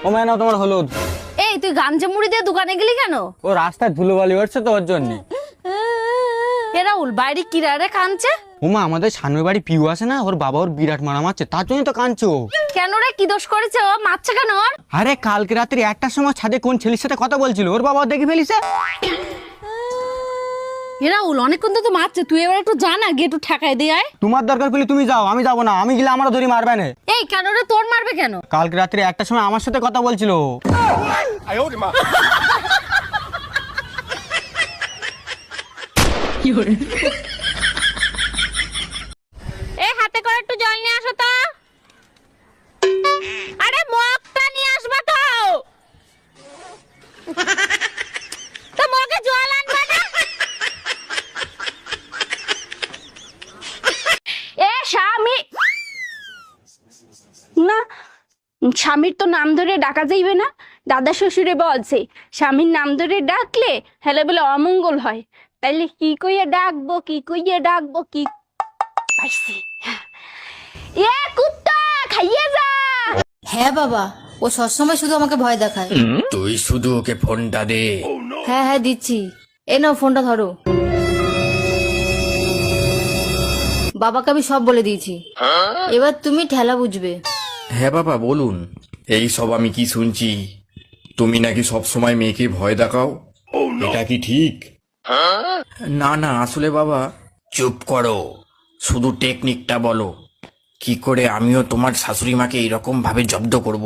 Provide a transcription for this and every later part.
ও মানে তোমার হলুদ। এই তুই গামছা মুড়ি দিয়ে দোকানে গেলি কেন? ও রাস্তায় ধুলোবালি উঠছে তো ওর জন্য। এ রাহুল বাইরে কিরারে কাঁদছে? ওমা আমাদের সামনের বাড়ি পিউ আছে না, ওর বাবা ওর বিরাট মারা মারছে, তার জন্য তো কাঁদছে ও। কেন রে, কি দোষ করেছে ও? মারছে কেন ওর? আরে কালকে রাত্রি 1টার সময় ছাদে কোন ছেলের সাথে কথা বলছিল, ওর বাবা দেখে ফেলিছে। এ রাহুল অনেকক্ষণ তো মারছে, তুই এবার একটু যা না, গিয়ে একটু ঠেকাই দিয়ে আয়। তোমার দরকার পড়লে তুমি যাও, আমি যাবো না, আমি গেলে আমারও ধরি মারবে না। এই কেন রে, তোর মারবে কেন? কালকে রাত্রি 1টার সময় আমার সাথে কথা বলছিল। এই হাতে করে একটু জল নিয়ে আসো তো। আরে মগটা নিয়ে আসবা তো। তো মগে জল আনবা না? এ স্বামী না, স্বামীর তো নাম ধরে ডাকা যাইবে না। দাদা শ্বশুরে বলছে স্বামীর নাম ধরে ডাকলে হেলে বলে অমঙ্গল হয়। তাইলে কি কইয়া ডাকবো, কি কইয়া ডাকবো, কি পাইছি। এ কুত্তা খাইয়ে যা। হ্যাঁ বাবা, ও সবসময় শুধু আমাকে ভয় দেখায়। তুই শুধু ওকে ফোনটা দে। হ্যাঁ হ্যাঁ দিচ্ছি, এ নাও ফোনটা ধরো। বাবাকে আমি সব বলে দিয়েছি, এবার তুমি ঠেলা বুঝবে। হ্যাঁ বাবা বলুন। এই সব আমি কি শুনছি, তুমি নাকি সব সময় মেয়েকে ভয় দেখাও, এটা কি ঠিক? না না আসলে বাবা, চুপ করো, শুধু টেকনিকটা বলো, কি করে আমিও তোমার শাশুড়ি মাকে এইরকম ভাবে জব্দ করব।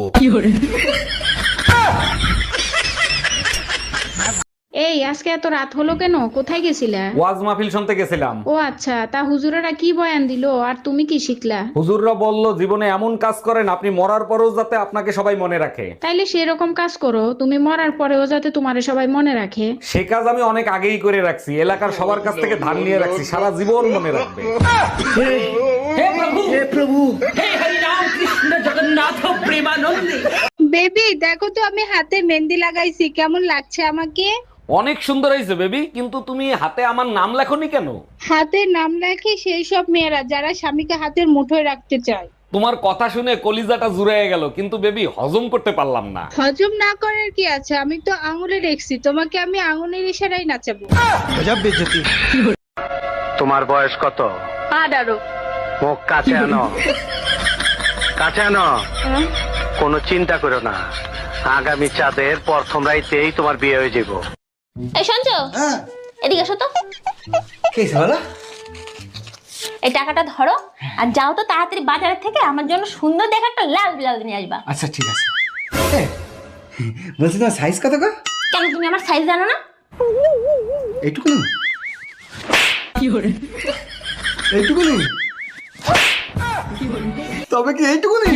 এই আজকে এত রাত হলো কেন? কোথায় গেছিলা? ওয়াজ মাহফিল শুনতে গেছিলাম। ও আচ্ছা, তা হুজুরেরা কি বয়ান দিলো আর তুমি কি শিখলা? হুজুররা বলল জীবনে এমন কাজ করেন আপনি মরার পরেও যাতে আপনাকে সবাই মনে রাখে। তাইলে সেরকম কাজ করো, তুমি মরার পরেও যাতে তোমারে সবাই মনে রাখে। সে কাজ আমি অনেক আগেই করে রাখছি, এলাকার সবার কাছ থেকে ধান নিয়ে রাখছি, সারা জীবন মনে রাখবে। বেবি দেখো তো আমি হাতে মেহেন্দি লাগাইছি, কেমন লাগছে আমাকে? অনেক সুন্দর হয়েছে বেবি, কিন্তু তুমি হাতে আমার নাম লেখনি কেন? হাতে নাম রাখে সেই সব মেয়েরা যারা স্বামীকে হাতের মুঠোয় রাখতে চায়। তোমার কথা শুনে কলিজাটা জুড়ে গেল, কিন্তু বেবি হজম করতে পারলাম না। হজম না করার কি আছে, আমি তো আঙুলে রেখছি, তোমাকে আমি আঙুলের ইশারায় নাচাবো। তোমার বয়স কত? 18। মুখ কাছে আনো, কাছে আনো। কোনো চিন্তা করো না, আগামী চাঁদের প্রথম রাইতেই তোমার বিয়ে হয়ে যাবো। এই শুনছো, এদিকে এসো তো। এই টাকাটা ধরো আর যাও তো তাড়াতাড়ি বাজারের থেকে আমার জন্য সুন্দর দেখে একটা লাল ব্লাউজ নিয়ে আসবা। আচ্ছা ঠিক আছে। বলছি তোমার সাইজ কত গো? কেন তুমি আমার সাইজ জানো না? এইটুকুনি? এইটুকুনি? তবে কি এইটুকুনি?